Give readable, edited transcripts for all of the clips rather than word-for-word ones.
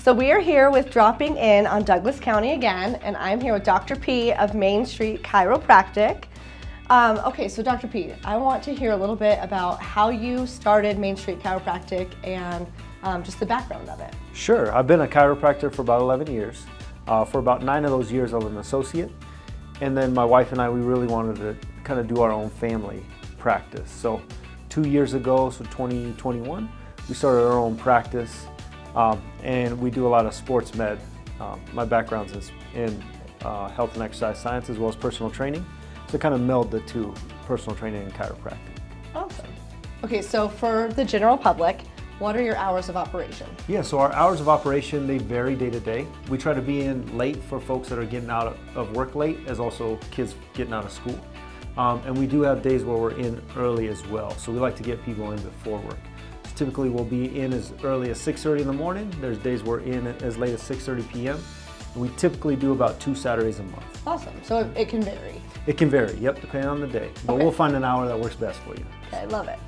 So we are here with Dropping In on Douglas County again, and I'm here with Dr. P of Main Street Chiropractic. Okay, so Dr. P, I want to hear a little bit about how you started Main Street Chiropractic and just the background of it. Sure, I've been a chiropractor for about 11 years. For about 9 of those years I was an associate. And then my wife and I, we really wanted to kind of do our own family practice. So 2 years ago, so 2021, we started our own practice. And we do a lot of sports med. My background is in health and exercise science as well as personal training. So kind of meld the two, personal training and chiropractic. Awesome. Okay, so for the general public, what are your hours of operation? Yeah, so our hours of operation, they vary day to day. We try to be in late for folks that are getting out of work late, as also kids getting out of school. And we do have days where we're in early as well. So we like to get people in before work. Typically we'll be in as early as 6:30 in the morning. There's days we're in as late as 6:30 p.m. And we typically do about 2 Saturdays a month. Awesome, so it can vary. It can vary, yep, depending on the day. But we'll find an hour that works best for you. Okay, I love it.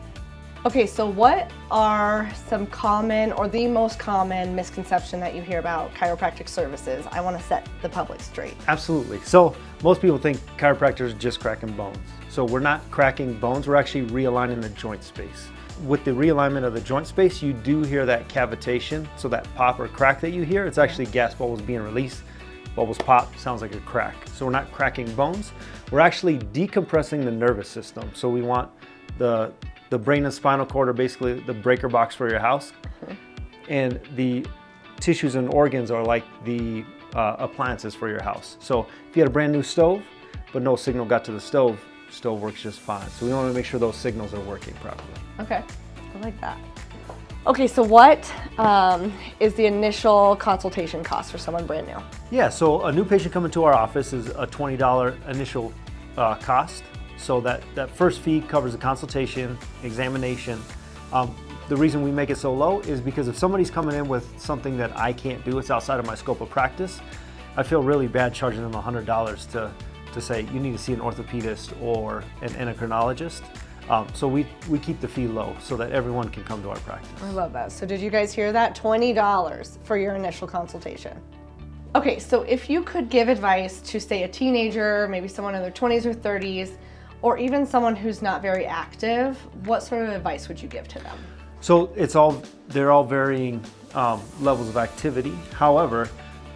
Okay, so what are some common or the most common misconception that you hear about chiropractic services? I want to set the public straight. Absolutely. So most people think chiropractors are just cracking bones. So we're not cracking bones, we're actually realigning the joint space. With the realignment of the joint space, you do hear that cavitation, so that pop or crack that you hear, it's actually gas bubbles being released. Bubbles pop, sounds like a crack. So we're not cracking bones, we're actually decompressing the nervous system. So we want the brain and spinal cord are basically the breaker box for your house. And the tissues and organs are like the appliances for your house. So if you had a brand new stove, but no signal got to the stove works just fine. So we want to make sure those signals are working properly. Okay, I like that. Okay, so what is the initial consultation cost for someone brand new? Yeah, so a new patient coming to our office is a $20 initial cost. So that first fee covers the consultation, examination. The reason we make it so low is because if somebody's coming in with something that I can't do, it's outside of my scope of practice, I feel really bad charging them $100 to say you need to see an orthopedist or an endocrinologist. So we keep the fee low so that everyone can come to our practice. I love that. So did you guys hear that? $20 for your initial consultation. Okay, so if you could give advice to, say, a teenager, maybe someone in their 20s or 30s, or even someone who's not very active, what sort of advice would you give to them? So they're all varying levels of activity. However,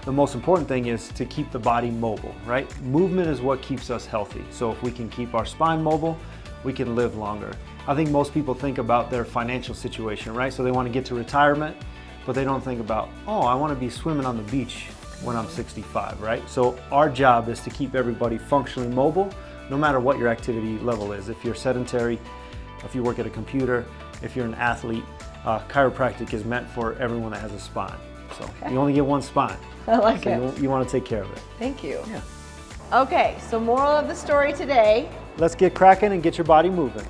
the most important thing is to keep the body mobile, right? Movement is what keeps us healthy. So if we can keep our spine mobile, we can live longer. I think most people think about their financial situation, right? So they want to get to retirement, but they don't think about, oh, I want to be swimming on the beach when I'm 65, right? So our job is to keep everybody functionally mobile, no matter what your activity level is. If you're sedentary, if you work at a computer, if you're an athlete, chiropractic is meant for everyone that has a spine. So you only get one spine. I like it. You want to take care of it. Thank you. Yeah. Okay, so moral of the story today. Let's get cracking and get your body moving.